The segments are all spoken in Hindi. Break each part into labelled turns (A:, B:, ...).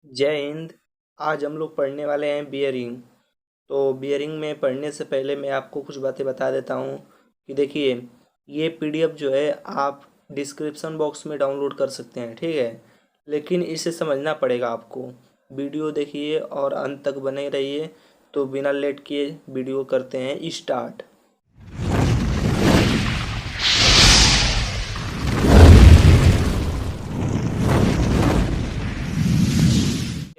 A: जय हिंद। आज हम लोग पढ़ने वाले हैं बियरिंग। तो बियरिंग में पढ़ने से पहले मैं आपको कुछ बातें बता देता हूँ कि देखिए, ये पीडीएफ जो है आप डिस्क्रिप्शन बॉक्स में डाउनलोड कर सकते हैं, ठीक है। लेकिन इसे समझना पड़ेगा आपको। वीडियो देखिए और अंत तक बने रहिए। तो बिना लेट किए वीडियो करते हैं स्टार्ट।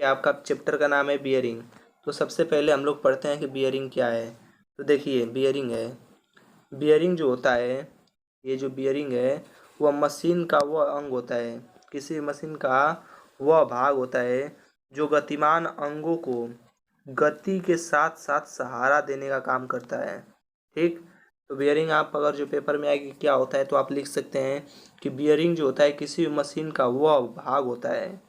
A: आपका चैप्टर का नाम है बियरिंग। तो सबसे पहले हम लोग पढ़ते हैं कि बियरिंग क्या है। तो देखिए, बियरिंग है, बियरिंग जो होता है, ये जो बियरिंग है वह मशीन का वह अंग होता है, किसी मशीन का वह भाग होता है जो गतिमान अंगों को गति के साथ साथ सहारा देने का काम करता है, ठीक। तो बियरिंग आप अगर जो पेपर में आएगी क्या होता है तो आप लिख सकते हैं कि बियरिंग जो होता है किसी मशीन का वह भाग होता है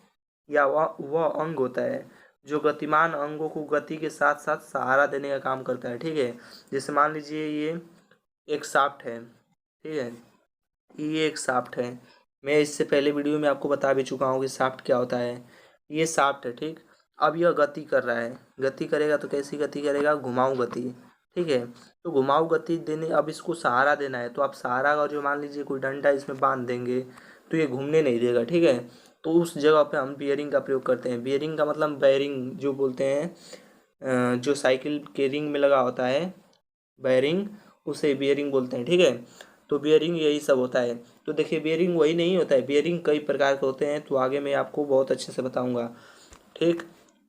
A: या वह अंग होता है जो गतिमान अंगों को गति के साथ साथ सहारा देने का काम करता है, ठीक है। जैसे मान लीजिए ये एक शाफ्ट है, ठीक है। ये एक शाफ्ट है। मैं इससे पहले वीडियो में आपको बता भी चुका हूँ कि शाफ्ट क्या होता है। ये शाफ्ट है, ठीक। अब यह गति कर रहा है, गति करेगा तो कैसी गति करेगा, घुमाऊ गति, ठीक है। तो घुमाऊ गति देने, अब इसको सहारा देना है तो आप सहारा का जो मान लीजिए कोई डंडा इसमें बांध देंगे तो ये घूमने नहीं देगा, ठीक है। तो उस जगह पे हम बियरिंग का प्रयोग करते हैं। बियरिंग का मतलब बैरिंग जो बोलते हैं, जो साइकिल के रिंग में लगा होता है बैरिंग, उसे बियरिंग बोलते हैं, ठीक है। तो बियरिंग यही सब होता है। तो देखिए, बियरिंग वही नहीं होता है, बियरिंग कई प्रकार के होते हैं, तो आगे मैं आपको बहुत अच्छे से बताऊंगा, ठीक।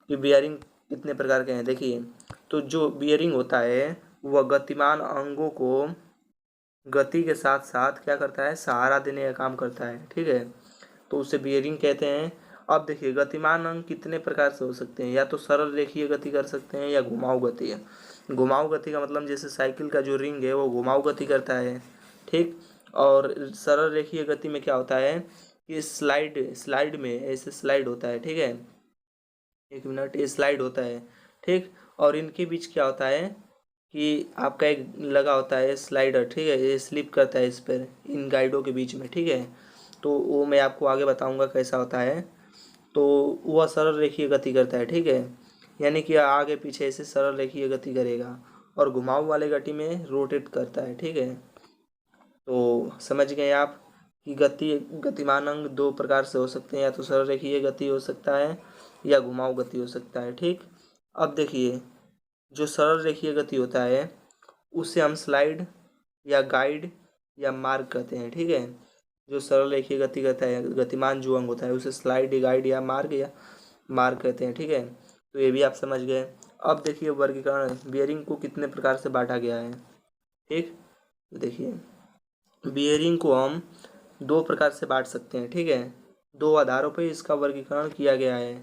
A: कि बियरिंग कितने प्रकार के हैं, देखिए। तो जो बियरिंग होता है वह गतिमान अंगों को गति के साथ साथ क्या करता है, सहारा देने का काम करता है, ठीक है। तो उसे बियरिंग कहते हैं। अब देखिए, गतिमान अंग कितने प्रकार से हो सकते हैं, या तो सरल रेखीय गति कर सकते हैं या घुमाऊ गति है। घुमाऊ गति का मतलब जैसे साइकिल का जो रिंग है वो घुमाऊ गति करता है, ठीक। और सरल रेखीय गति में क्या होता है कि स्लाइड स्लाइड में ऐसे स्लाइड होता है, ठीक है। एक मिनट, ये स्लाइड होता है, ठीक। और इनके बीच क्या होता है कि आपका एक लगा होता है स्लाइडर, ठीक है। ये स्लिप करता है इस पर, इन गाइडों के बीच में, ठीक है। तो वो मैं आपको आगे बताऊंगा कैसा होता है। तो वह सरल रेखीय गति करता है, ठीक है। यानी कि आगे पीछे से सरल रेखीय गति करेगा। और घुमाऊ वाले गति में रोटेट करता है, ठीक है। तो समझ गए आप कि गतिमान अंग दो प्रकार से हो सकते हैं, या तो सरल रेखीय गति हो सकता है या घुमाऊ गति हो सकता है, ठीक। अब देखिए, जो सरल रेखीय गति होता है उसे हम स्लाइड या गाइड या मार्ग कहते हैं, ठीक है। जो सरल रेखीय गति करता है, गतिमान जो अंग होता है उसे स्लाइड, गाइड या मार्ग कहते हैं, ठीक है। तो ये भी आप समझ गए। अब देखिए, वर्गीकरण बियरिंग को कितने प्रकार से बांटा गया है, ठीक। तो देखिए, बियरिंग को हम दो प्रकार से बांट सकते हैं, ठीक है। दो आधारों पर इसका वर्गीकरण किया गया है।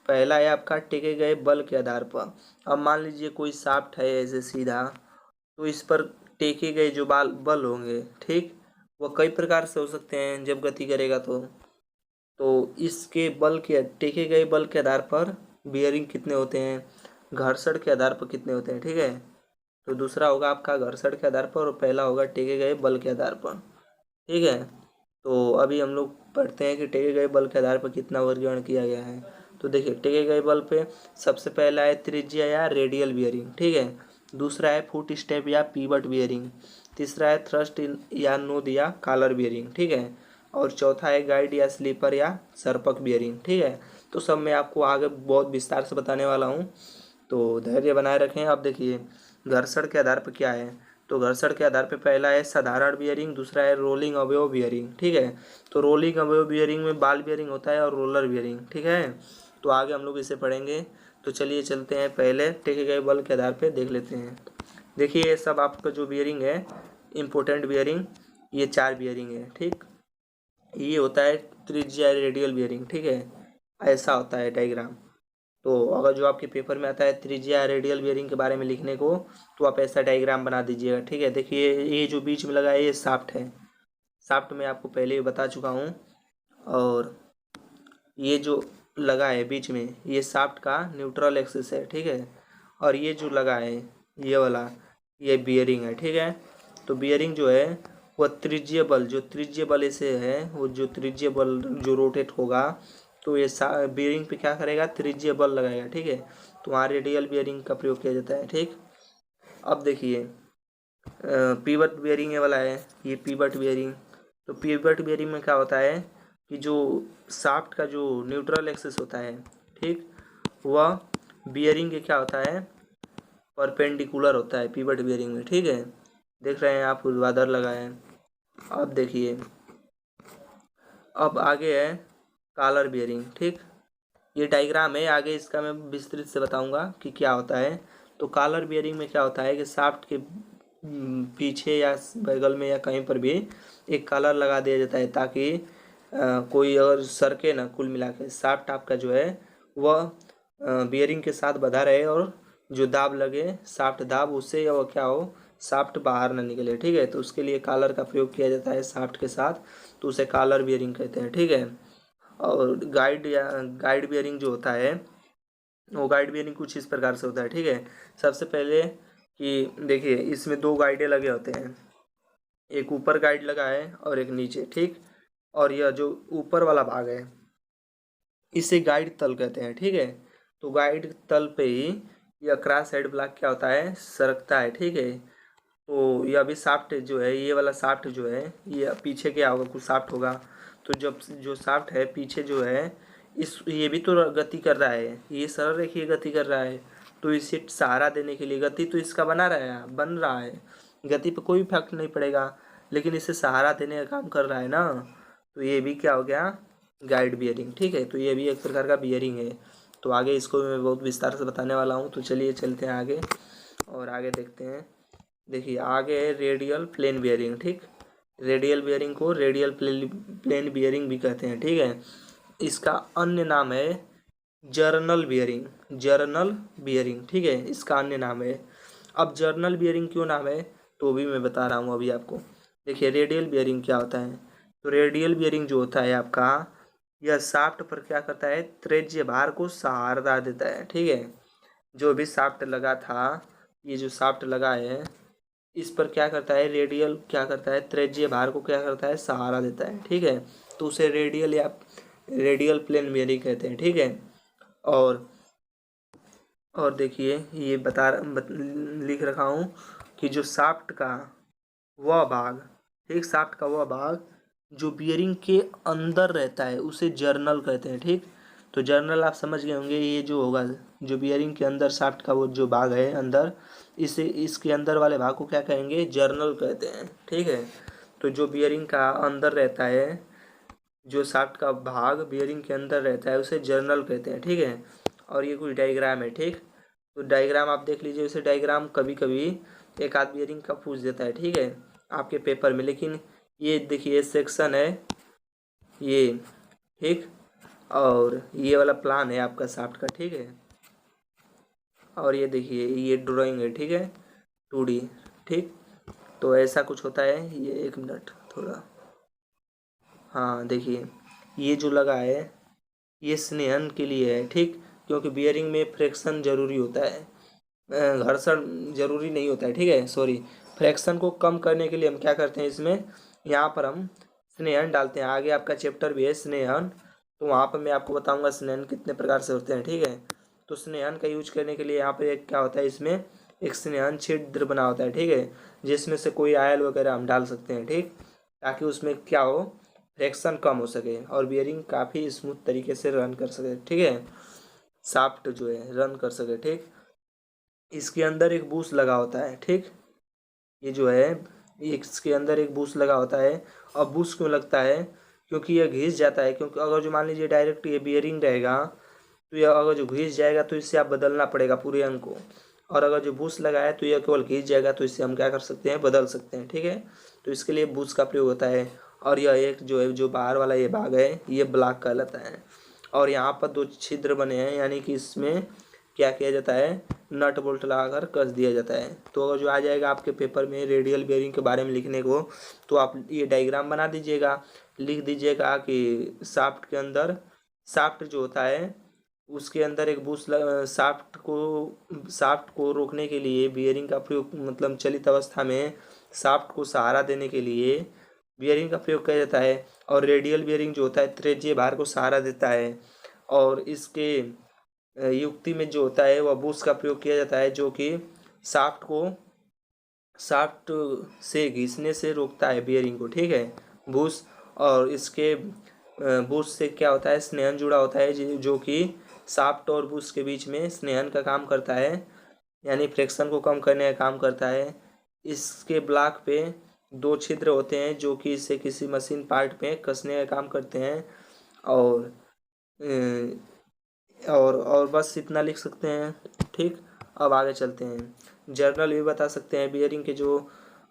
A: पहला है आपका टेके गए बल के आधार पर। अब मान लीजिए कोई शाफ्ट है ऐसे सीधा, तो इस पर टेके गए जो बाल बल होंगे, ठीक, वह कई प्रकार से हो सकते हैं जब गति करेगा तो इसके बल के टेके गए बल के आधार पर बियरिंग कितने होते हैं, घर्षण के आधार पर कितने होते हैं, ठीक है। तो दूसरा होगा आपका घर्षण के आधार पर और पहला होगा टेके गए बल के आधार पर, ठीक है। तो अभी हम लोग पढ़ते हैं कि टेके गए बल के आधार पर कितना वर्गीकरण किया गया है। तो देखिए, टेके गए बल पे सबसे पहला है त्रिज्या या रेडियल बियरिंग, ठीक है। दूसरा है फुट स्टेप या पीवट बियरिंग। तीसरा है थ्रस्ट या नोद या कॉलर बियरिंग, ठीक है। और चौथा है गाइड या स्लीपर या सर्पक बियरिंग, ठीक है। तो सब मैं आपको आगे बहुत विस्तार से बताने वाला हूँ, तो धैर्य बनाए रखें। अब देखिए, घर्षण के आधार पर क्या है। तो घर्षण के आधार पर पहला है साधारण बियरिंग, दूसरा है रोलिंग अवयव बियरिंग, ठीक है। तो रोलिंग अवयव बियरिंग में बाल बियरिंग होता है और रोलर बियरिंग, ठीक है। तो आगे हम लोग इसे पढ़ेंगे। तो चलिए चलते हैं, पहले टेके गए बल के आधार पर देख लेते हैं। देखिए, ये सब आपका जो बियरिंग है, इम्पोर्टेंट बियरिंग, ये चार बियरिंग है, ठीक। ये होता है त्रिज्या रेडियल बियरिंग, ठीक है। ऐसा होता है डायग्राम। तो अगर जो आपके पेपर में आता है त्रिज्या रेडियल बियरिंग के बारे में लिखने को, तो आप ऐसा डायग्राम बना दीजिएगा, ठीक है। देखिए, ये जो बीच में लगा है ये शाफ्ट है। शाफ्ट मैं आपको पहले ही बता चुका हूँ। और ये जो लगा है बीच में, ये शाफ्ट का न्यूट्रल एक्सिस है, ठीक है। और ये जो लगा है, ये वाला, ये बियरिंग है, ठीक है। तो बियरिंग जो है वह त्रिज्यीय बल, जो त्रिज्यीय बल इसे है, वो जो त्रिज्यीय बल जो रोटेट होगा, तो ये बियरिंग पे क्या करेगा, त्रिज्यीय बल लगाएगा, ठीक है। तो वहाँ रेडियल बियरिंग का प्रयोग किया जाता है, ठीक। अब देखिए पीवट बियरिंग ये वाला है, ये पीवट बियरिंग। तो पीवट बियरिंग में क्या होता है कि जो शाफ्ट का जो न्यूट्रल एक्सिस होता है, ठीक, वह बियरिंग के क्या होता है, परपेंडिकुलर होता है पीवट बियरिंग में, ठीक है। देख रहे हैं आप, ऊर्ध्वाधर लगा है। अब देखिए अब आगे है कॉलर बियरिंग, ठीक। ये डायग्राम है, आगे इसका मैं विस्तृत से बताऊंगा कि क्या होता है। तो कॉलर बियरिंग में क्या होता है कि शाफ्ट के पीछे या बगल में या कहीं पर भी एक कॉलर लगा दिया जाता है, ताकि कोई अगर सरके ना, कुल मिला के शाफ्ट आपका जो है वह बियरिंग के साथ बंधा रहे, और जो दाब लगे शाफ्ट दाब, उससे वह क्या हो, शाफ्ट बाहर ना निकले, ठीक है। तो उसके लिए कॉलर का प्रयोग किया जाता है शाफ्ट के साथ, तो उसे कॉलर बियरिंग कहते हैं, ठीक है। और गाइड बियरिंग जो होता है, वो गाइड बियरिंग कुछ इस प्रकार से होता है, ठीक है। सबसे पहले कि देखिए इसमें दो गाइडें लगे होते हैं, एक ऊपर गाइड लगा है और एक नीचे, ठीक। और यह जो ऊपर वाला भाग है इसे गाइड तल कहते हैं, ठीक है। तो गाइड तल पे ही यह क्रॉस हेड ब्लॉक क्या होता है, सरकता है, ठीक है। तो यह भी शाफ्ट जो है, ये वाला शाफ्ट जो है, ये पीछे क्या होगा, कुछ शाफ्ट होगा। तो जब जो शाफ्ट है पीछे जो है, इस ये भी तो गति कर रहा है, ये सरल रेखीय गति कर रहा है। तो इसे सहारा देने के लिए, गति तो इसका बन रहा है, गति पे कोई इफेक्ट नहीं पड़ेगा, लेकिन इसे सहारा देने का काम कर रहा है ना। तो ये भी क्या हो गया, गाइड बियरिंग, ठीक है। तो ये भी एक प्रकार का बियरिंग है। तो आगे इसको मैं बहुत विस्तार से बताने वाला हूँ, तो चलिए चलते हैं आगे और आगे देखते हैं। देखिए आगे है रेडियल प्लेन बियरिंग, ठीक। रेडियल बियरिंग को रेडियल प्लेन बियरिंग भी कहते हैं, ठीक है। इसका अन्य नाम है जर्नल बियरिंग, जर्नल बियरिंग, ठीक है, इसका अन्य नाम है। अब जर्नल बियरिंग क्यों नाम है, तो भी मैं बता रहा हूँ अभी आपको। देखिए रेडियल बियरिंग क्या होता है, तो रेडियल बियरिंग जो होता है आपका, यह शाफ्ट पर क्या करता है, त्रिज्य भार को सहारा देता है, ठीक है। जो भी शाफ्ट लगा था, ये जो शाफ्ट लगा है, इस पर क्या करता है, रेडियल क्या करता है, त्रिज्यीय भार को क्या करता है, सहारा देता है, ठीक है। तो उसे रेडियल या रेडियल प्लेन बियरिंग कहते हैं, ठीक है। और देखिए ये लिख रखा हूँ कि जो शाफ्ट का वह भाग, ठीक, शाफ्ट का वह भाग जो बियरिंग के अंदर रहता है उसे जर्नल कहते हैं, ठीक। तो जर्नल आप समझ गए होंगे, ये जो होगा, जो बियरिंग के अंदर शाफ्ट का वो जो भाग है अंदर, इसे इसके अंदर वाले भाग को क्या कहेंगे, जर्नल कहते हैं, ठीक है। तो जो बियरिंग का अंदर रहता है, जो शाफ्ट का भाग बियरिंग के अंदर रहता है उसे जर्नल कहते हैं, ठीक है। और ये कुछ डायग्राम है, ठीक। तो डायग्राम आप देख लीजिए, उसे डायग्राम कभी कभी एक आध बियरिंग का पूछ देता है, ठीक है, आपके पेपर में। लेकिन ये देखिए सेक्शन है ये, ठीक। और ये वाला प्लान है आपका शाफ्ट का, ठीक है। और ये देखिए ये ड्राइंग है, ठीक है, 2D, ठीक। तो ऐसा कुछ होता है। ये एक मिनट थोड़ा, हाँ देखिए ये जो लगा है ये स्नेहन के लिए है, ठीक। क्योंकि बियरिंग में फ्रिक्शन जरूरी होता है, घर्षण जरूरी नहीं होता है, ठीक है, सॉरी। फ्रैक्शन को कम करने के लिए हम क्या करते हैं, इसमें यहाँ पर हम स्नेहन डालते हैं। आगे आपका चैप्टर भी है स्नेहन, तो वहाँ पर मैं आपको बताऊंगा स्नेहन कितने प्रकार से होते हैं, ठीक है। तो स्नेहन का यूज करने के लिए यहाँ पर एक क्या होता है, इसमें एक स्नेहन छिद्र बना होता है, ठीक है, जिसमें से कोई आयल वगैरह हम डाल सकते हैं, ठीक, ताकि उसमें क्या हो, फ्रैक्शन कम हो सके और बियरिंग काफ़ी स्मूथ तरीके से रन कर सके, ठीक है, शाफ्ट जो है रन कर सके, ठीक। इसके अंदर एक बूश लगा होता है, ठीक। ये जो है इसके अंदर एक बूश लगा होता है। और बूश क्यों लगता है, क्योंकि यह घिस जाता है। क्योंकि अगर जो मान लीजिए डायरेक्ट ये बियरिंग रहेगा, तो यह अगर जो घिस जाएगा तो इससे आप बदलना पड़ेगा पूरे अंग को। और अगर जो बूश लगा है तो यह केवल घिस जाएगा, तो इससे हम क्या कर सकते हैं, बदल सकते हैं, ठीक है। तो इसके लिए बूश का प्रयोग होता है। और यह एक जो है, जो बाहर वाला ये भाग है, ये ब्लॉक कहलाता है। और यहाँ पर दो छिद्र बने हैं, यानी कि इसमें क्या किया जाता है, नट बोल्ट लगाकर कस दिया जाता है। तो अगर जो आ जाएगा आपके पेपर में रेडियल बेयरिंग के बारे में लिखने को, तो आप ये डायग्राम बना दीजिएगा, लिख दीजिएगा कि शाफ्ट के अंदर, शाफ्ट जो होता है उसके अंदर एक शाफ्ट को रोकने के लिए बियरिंग का प्रयोग, मतलब चलित अवस्था में शाफ्ट को सहारा देने के लिए बियरिंग का प्रयोग किया जाता है। और रेडियल बियरिंग जो होता है त्रिज्यीय भार को सहारा देता है। और इसके युक्ति में जो होता है वह बुश का प्रयोग किया जाता है, जो कि शाफ्ट से घिसने से रोकता है बियरिंग को, ठीक है। बुश और इसके बुश से क्या होता है, स्नेहन जुड़ा होता है, जो कि शाफ्ट और बुश के बीच में स्नेहन का काम करता है, यानी फ्रिक्शन को कम करने का काम करता है। इसके ब्लॉक पे 2 छिद्र होते हैं जो कि इसे किसी मशीन पार्ट पे कसने का काम करते हैं। और और बस इतना लिख सकते हैं, ठीक। अब आगे चलते हैं। जर्नल भी बता सकते हैं। बियरिंग के जो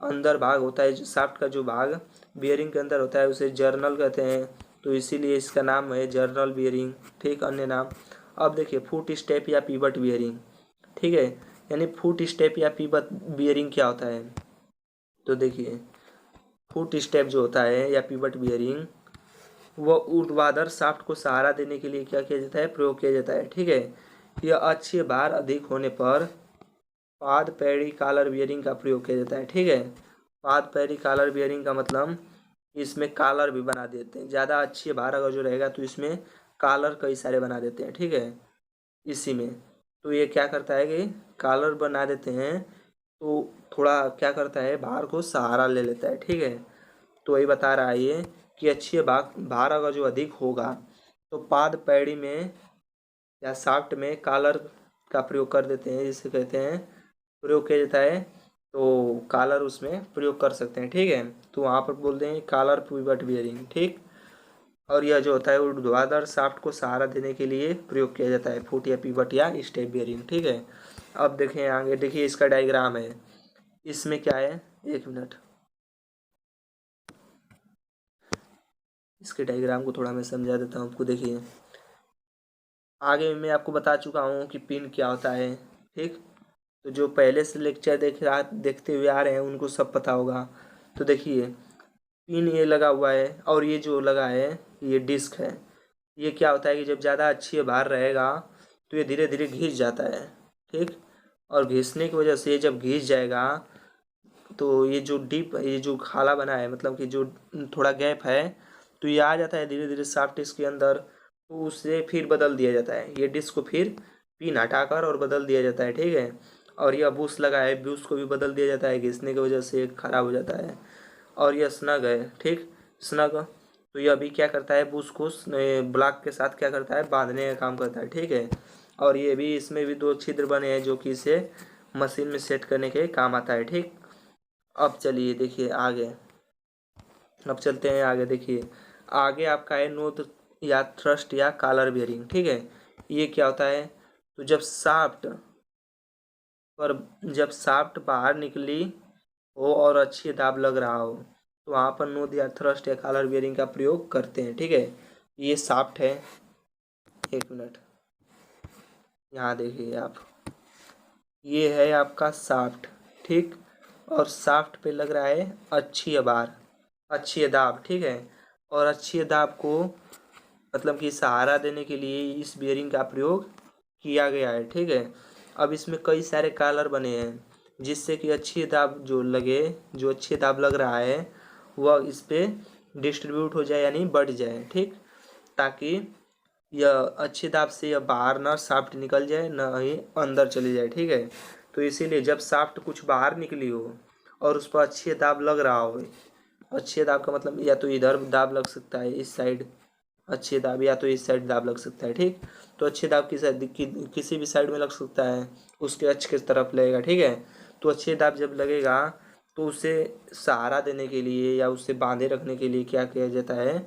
A: अंदर भाग होता है, शाफ्ट का जो भाग बियरिंग के अंदर होता है उसे जर्नल कहते हैं, तो इसीलिए इसका नाम है जर्नल बियरिंग, ठीक, अन्य नाम। अब देखिए फुट स्टेप या पिवट बियरिंग, ठीक है। यानी फुट स्टेप या पिवट बियरिंग क्या होता है, तो देखिए फुट स्टेप जो होता है या पिवट बियरिंग, वह ऊर्ध्वाधर शाफ्ट को सहारा देने के लिए क्या किया जाता है, प्रयोग किया जाता है, ठीक है। यह अक्षीय भार अधिक होने पर पाद पैडी कॉलर बियरिंग का प्रयोग किया जाता है, ठीक है। पाद पैडी कॉलर बियरिंग का मतलब इसमें कॉलर भी बना देते हैं, ज़्यादा अक्षीय भार अगर जो रहेगा तो इसमें कॉलर कई सारे बना देते हैं, ठीक है, इसी में। तो ये क्या करता है कि कॉलर बना देते हैं, तो थोड़ा क्या करता है, भार को सहारा ले लेता है, ठीक है। तो वही बता रहा है ये कि अक्षीय भार अगर जो अधिक होगा तो पाद पैडी में या शाफ्ट में कॉलर का प्रयोग कर देते हैं, जिसे कहते हैं प्रयोग किया जाता है, तो कॉलर उसमें प्रयोग कर सकते हैं, ठीक है। तो वहाँ पर बोलते हैं कॉलर पिवट बियरिंग, ठीक। और यह जो होता है ऊर्ध्वाधर शाफ्ट को सहारा देने के लिए प्रयोग किया जाता है, फुट या पिवट या स्टेप बियरिंग, ठीक है। अब देखें आगे, देखिए इसका डायग्राम है। इसमें क्या है, 1 मिनट, इसके डायग्राम को थोड़ा मैं समझा देता हूँ आपको। देखिए आगे मैं आपको बता चुका हूँ कि पिन क्या होता है, ठीक। तो जो पहले से लेक्चर देखते हुए आ रहे हैं उनको सब पता होगा। तो देखिए पिन ये लगा हुआ है और ये जो लगा है ये डिस्क है। ये क्या होता है कि जब ज़्यादा अच्छी भार रहेगा तो ये धीरे धीरे घिस जाता है, ठीक। और घिसने की वजह से जब घिस जाएगा तो ये जो खाला बना है, मतलब कि जो थोड़ा गैप है, तो ये आ जाता है धीरे धीरे सॉफ्ट डिस्क के अंदर, तो उसे फिर बदल दिया जाता है। ये डिस्क को फिर पिन हटाकर और बदल दिया जाता है, ठीक है। और यह बुश लगा है, बुश को भी बदल दिया जाता है, घिसने की वजह से खराब हो जाता है। और यह स्नग है, ठीक, स्नग। तो यह भी क्या करता है, बुश को ब्लॉक के साथ क्या करता है, बांधने का काम करता है, ठीक है। और ये भी, इसमें भी 2 छिद्र बने हैं जो कि इसे मशीन में सेट करने के काम आता है, ठीक। अब चलिए देखिए आगे, अब चलते हैं आगे। देखिए आगे आपका है नोद या थ्रस्ट या कॉलर बियरिंग, ठीक है। ये क्या होता है, तो जब शाफ्ट बाहर निकली हो और अच्छी दाब लग रहा हो तो वहाँ पर नोद या थ्रस्ट या कॉलर बियरिंग का प्रयोग करते हैं, ठीक है। ये शाफ्ट है, 1 मिनट, यहाँ देखिए आप, ये है आपका शाफ्ट, ठीक। और शाफ्ट पे लग रहा है अच्छी बार, अच्छी दाब, ठीक है। और अच्छी दाब को मतलब कि सहारा देने के लिए इस बियरिंग का प्रयोग किया गया है, ठीक है। अब इसमें कई सारे कॉलर बने हैं जिससे कि अच्छी दाब जो लगे, जो अच्छी दाब लग रहा है वह इस पर डिस्ट्रीब्यूट हो जाए, यानी बढ़ जाए, ठीक। ताकि यह अच्छी दाब से यह बाहर ना शाफ्ट निकल जाए ना ही अंदर चली जाए, ठीक है। तो इसीलिए जब शाफ्ट कुछ बाहर निकली हो और उस पर अच्छी दाब लग रहा हो, अच्छी दाब का मतलब या तो इधर दाब लग सकता है, इस साइड अच्छी दाब, या तो इस साइड दाब लग सकता है, ठीक। तो अच्छी दाब किसी भी साइड में लग सकता है, उसके अक्ष की तरफ लगेगा, ठीक है। तो अच्छी दाब जब लगेगा तो उसे सहारा देने के लिए या उसे बांधे रखने के लिए क्या किया जाता है,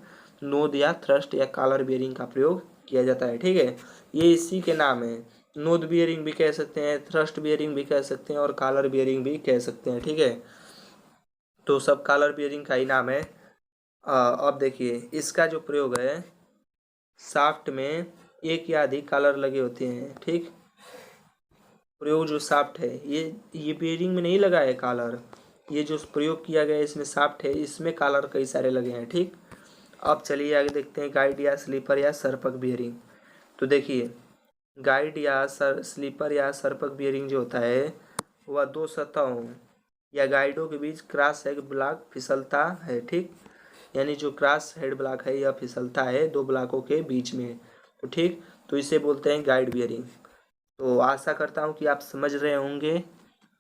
A: नोद या थ्रस्ट या कॉलर बियरिंग का प्रयोग किया जाता है, ठीक है। ये इसी के नाम है, नोद बियरिंग भी कह सकते हैं, थ्रस्ट बियरिंग भी कह सकते हैं और कॉलर बियरिंग भी कह सकते हैं, ठीक है। तो सब कॉलर बियरिंग का ही नाम है। अब देखिए इसका जो प्रयोग है, शाफ्ट में एक या अधिक कॉलर लगे होते हैं, ठीक। प्रयोग जो शाफ्ट है ये बियरिंग में नहीं लगा है कॉलर, ये जो प्रयोग किया गया है इसमें शाफ्ट है, इसमें कॉलर कई सारे लगे हैं, ठीक। अब चलिए आगे देखते हैं गाइड या स्लीपर या सरपक बियरिंग। तो देखिए गाइड या स्लीपर या सरपक बियरिंग जो होता है वह 2 सतहों या गाइडों के बीच क्रॉस हेड ब्लॉक फिसलता है, ठीक। यानी जो क्रॉस हेड ब्लॉक है यह फिसलता है 2 ब्लॉकों के बीच में, तो ठीक, तो इसे बोलते हैं गाइड बियरिंग। तो आशा करता हूँ कि आप समझ रहे होंगे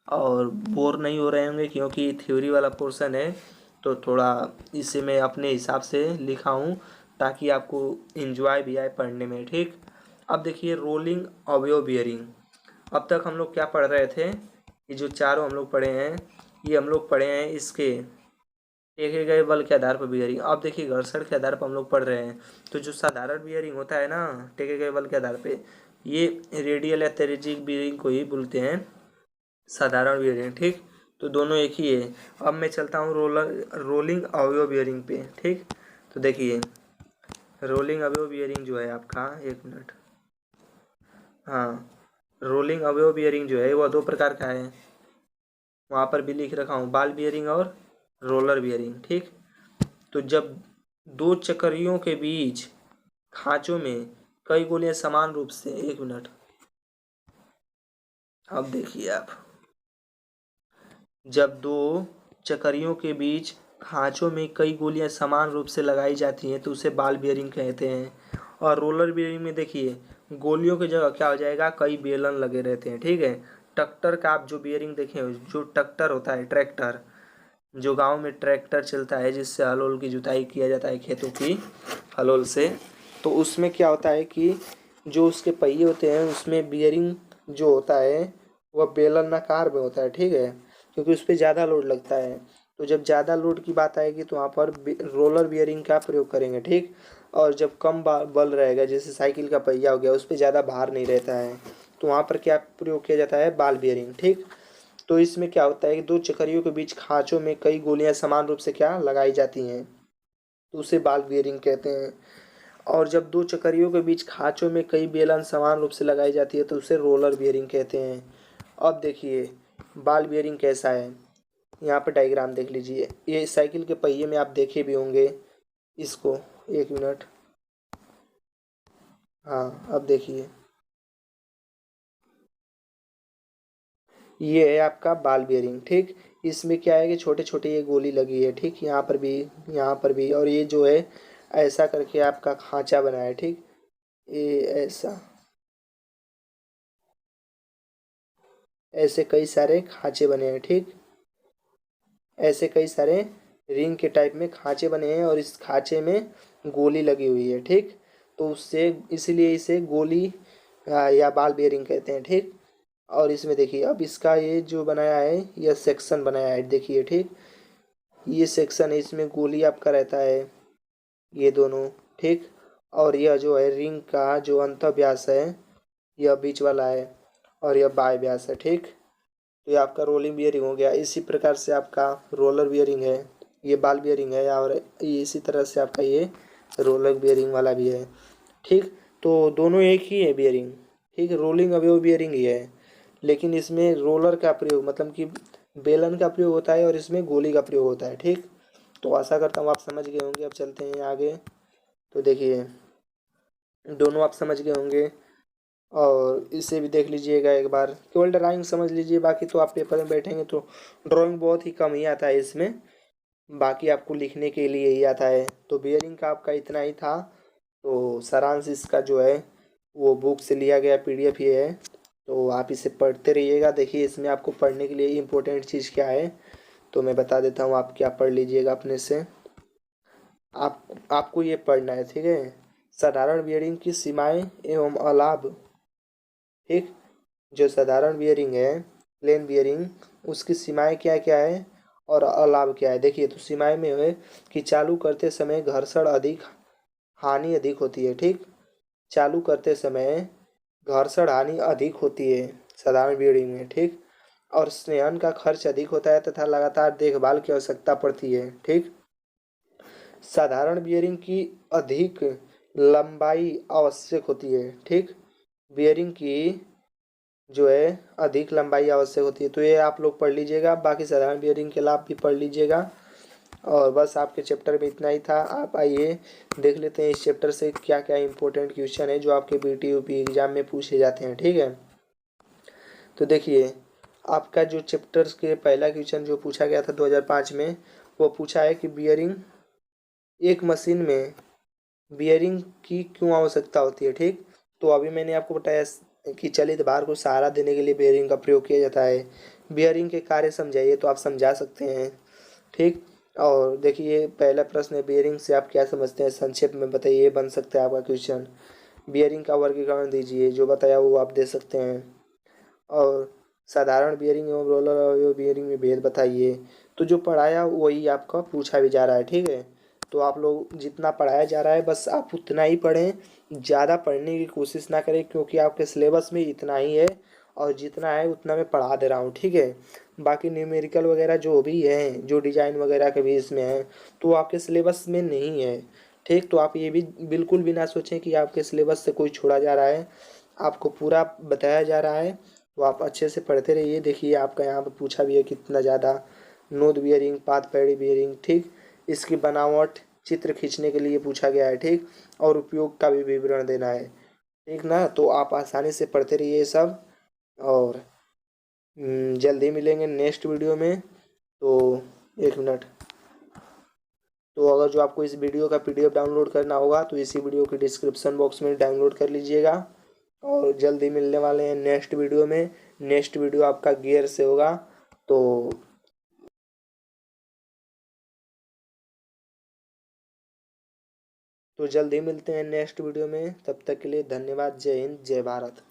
A: और बोर नहीं हो रहे होंगे, क्योंकि थ्योरी वाला पोर्शन है तो थोड़ा इसे मैं अपने हिसाब से लिखा हूँ ताकि आपको इंजॉय भी आए पढ़ने में। ठीक, अब देखिए रोलिंग अवयव बियरिंग। अब तक हम लोग क्या पढ़ रहे थे, ये जो चारों हम लोग पढ़े हैं, ये हम लोग पढ़े हैं इसके देखे गए बल के आधार पर बियरिंग। अब देखिए घर्षण के आधार पर हम लोग पढ़ रहे हैं। तो जो साधारण बियरिंग होता है ना टेके गए बल के आधार पे, ये रेडियल या तेरेजिक बियरिंग को ही बोलते हैं साधारण बियरिंग। ठीक, तो दोनों एक ही है। अब मैं चलता हूँ रोलिंग अवयव बियरिंग पे। ठीक, तो देखिए रोलिंग अवयव बियरिंग जो है आपका, एक मिनट, हाँ, रोलिंग अवयव बियरिंग जो है वह दो प्रकार का है, वहाँ पर भी लिख रखा हूँ, बॉल बियरिंग और रोलर बियरिंग। ठीक, तो जब दो चक्रियों के बीच खांचों में कई गोलियां समान रूप से, एक मिनट, अब देखिए आप, जब दो चक्रियों के बीच खांचों में कई गोलियां समान रूप से लगाई जाती हैं तो उसे बॉल बियरिंग कहते हैं। और रोलर बियरिंग में देखिए गोलियों की जगह क्या हो जाएगा, कई बेलन लगे रहते हैं। ठीक है, ट्रैक्टर का आप जो बियरिंग देखें, जो ट्रैक्टर होता है, ट्रैक्टर जो गांव में ट्रैक्टर चलता है जिससे हल उल की जुताई किया जाता है खेतों की हलोल से, तो उसमें क्या होता है कि जो उसके पहिए होते हैं उसमें बियरिंग जो होता है वह बेलनाकार में होता है। ठीक है, क्योंकि उस पर ज़्यादा लोड लगता है। तो जब ज़्यादा लोड की बात आएगी तो वहाँ पर रोलर बियरिंग का प्रयोग करेंगे। ठीक, और जब कम बल रहेगा, जैसे साइकिल का पहिया हो गया, उस पर ज़्यादा भार नहीं रहता है, तो वहाँ पर क्या प्रयोग किया जाता है, बॉल बियरिंग। ठीक, तो इसमें क्या होता है कि दो चक्रियों के बीच खांचों में कई गोलियां समान रूप से क्या लगाई जाती हैं तो उसे बॉल बियरिंग कहते हैं। और जब दो चक्रियों के बीच खांचों में कई बेलन समान रूप से लगाई जाती है तो उसे रोलर बियरिंग कहते हैं। अब देखिए बॉल बियरिंग कैसा है, यहाँ पे डायग्राम देख लीजिए, ये साइकिल के पहिए में आप देखे भी होंगे इसको, एक मिनट, हाँ, अब देखिए ये है आपका बॉल बियरिंग। ठीक, इसमें क्या है कि छोटे छोटे ये गोली लगी है। ठीक, यहाँ पर भी, यहाँ पर भी, और ये जो है ऐसा करके आपका खांचा बना है। ठीक, ये ऐसा, ऐसे कई सारे खांचे बने हैं। ठीक, ऐसे कई सारे रिंग के टाइप में खांचे बने हैं और इस खांचे में गोली लगी हुई है। ठीक, तो उससे इसलिए इसे गोली या बॉल बेयरिंग कहते हैं। ठीक, और इसमें देखिए अब इसका ये जो बनाया है, यह सेक्शन बनाया है, देखिए। ठीक, ये सेक्शन है, इसमें गोली आपका रहता है, ये दोनों। ठीक, और यह जो है रिंग का जो अंत व्यास है यह बीच वाला है और यह बाय व्यास है। ठीक, तो ये आपका रोलिंग बियरिंग हो गया। इसी प्रकार से आपका रोलर बियरिंग है, ये बॉल बियरिंग है, और इसी तरह से आपका ये रोलर बियरिंग वाला भी है। ठीक, तो दोनों एक ही है बियरिंग। ठीक, रोलिंग अवयव बियरिंग ही है, लेकिन इसमें रोलर का प्रयोग मतलब कि बेलन का प्रयोग होता है और इसमें गोली का प्रयोग होता है। ठीक, तो आशा करता हूँ आप समझ गए होंगे। अब चलते हैं आगे। तो देखिए दोनों आप समझ गए होंगे और इसे भी देख लीजिएगा एक बार, केवल ड्राइंग समझ लीजिए, बाकी तो आप पेपर में बैठेंगे तो ड्राइंग बहुत ही कम ही आता है इसमें, बाकी आपको लिखने के लिए ही आता है। तो बियरिंग का आपका इतना ही था। तो सारांश इसका जो है वो बुक से लिया गया PDF ये है, तो आप इसे पढ़ते रहिएगा। देखिए इसमें आपको पढ़ने के लिए इम्पोर्टेंट चीज़ क्या है तो मैं बता देता हूँ, आप क्या पढ़ लीजिएगा अपने से। आपको ये पढ़ना है, ठीक है, साधारण बियरिंग की सीमाएं एवं अलाभ। ठीक, जो साधारण बियरिंग है, प्लेन बियरिंग, उसकी सीमाएं क्या क्या है और अलाभ क्या है। देखिए तो सीमाएं में है कि चालू करते समय घर्षण अधिक, हानि अधिक होती है। ठीक, चालू करते समय घर्षण हानि अधिक होती है साधारण बियरिंग में। ठीक, और स्नेहन का खर्च अधिक होता है तथा लगातार देखभाल की आवश्यकता पड़ती है। ठीक, साधारण बियरिंग की अधिक लंबाई आवश्यक होती है। ठीक, बियरिंग की जो है अधिक लंबाई आवश्यक होती है। तो ये आप लोग पढ़ लीजिएगा, बाकी साधारण बियरिंग के लाभ भी पढ़ लीजिएगा। और बस आपके चैप्टर में इतना ही था। आप आइए देख लेते हैं इस चैप्टर से क्या क्या इंपॉर्टेंट क्वेश्चन है जो आपके BTUP एग्जाम में पूछे जाते हैं। ठीक है, तो देखिए आपका जो चैप्टर्स के पहला क्वेश्चन जो पूछा गया था 2005 में, वो पूछा है कि बियरिंग एक मशीन में बियरिंग की क्यों आवश्यकता होती है। ठीक, तो अभी मैंने आपको बताया कि चलित भार को सहारा देने के लिए बियरिंग का प्रयोग किया जाता है। बियरिंग के कार्य समझाइए, तो आप समझा सकते हैं। ठीक, और देखिए पहला प्रश्न है, बियरिंग से आप क्या समझते हैं, संक्षेप में बताइए, ये बन सकता है आपका क्वेश्चन। बियरिंग का वर्गीकरण दीजिए, जो बताया वो आप दे सकते हैं। और साधारण बियरिंग एवं रोलर अवयव बियरिंग में भेद बताइए। तो जो पढ़ाया वही आपका पूछा भी जा रहा है। ठीक है, तो आप लोग जितना पढ़ाया जा रहा है बस आप उतना ही पढ़ें, ज़्यादा पढ़ने की कोशिश ना करें, क्योंकि आपके सिलेबस में इतना ही है और जितना है उतना मैं पढ़ा दे रहा हूँ। ठीक है, बाकी न्यूमेरिकल वगैरह जो भी है, जो डिजाइन वगैरह के भी इसमें है, तो आपके सिलेबस में नहीं है। ठीक, तो आप ये भी बिल्कुल भी ना सोचें कि आपके सिलेबस से कोई छोड़ा जा रहा है, आपको पूरा बताया जा रहा है। तो आप अच्छे से पढ़ते रहिए। देखिए आपका यहाँ पे पूछा भी है कितना ज़्यादा, नोद बियरिंग, पाथ पैडी बियरिंग। ठीक, इसकी बनावट चित्र खींचने के लिए पूछा गया है। ठीक, और उपयोग का भी विवरण देना है। ठीक ना, तो आप आसानी से पढ़ते रहिए ये सब। और जल्दी मिलेंगे नेक्स्ट वीडियो में। तो एक मिनट, तो अगर जो आपको इस वीडियो का पीडीएफ डाउनलोड करना होगा तो इसी वीडियो के डिस्क्रिप्शन बॉक्स में डाउनलोड कर लीजिएगा। और जल्दी मिलने वाले हैं नेक्स्ट वीडियो में। नेक्स्ट वीडियो आपका गियर से होगा। तो जल्दी मिलते हैं नेक्स्ट वीडियो में। तब तक के लिए धन्यवाद। जय हिंद, जय भारत।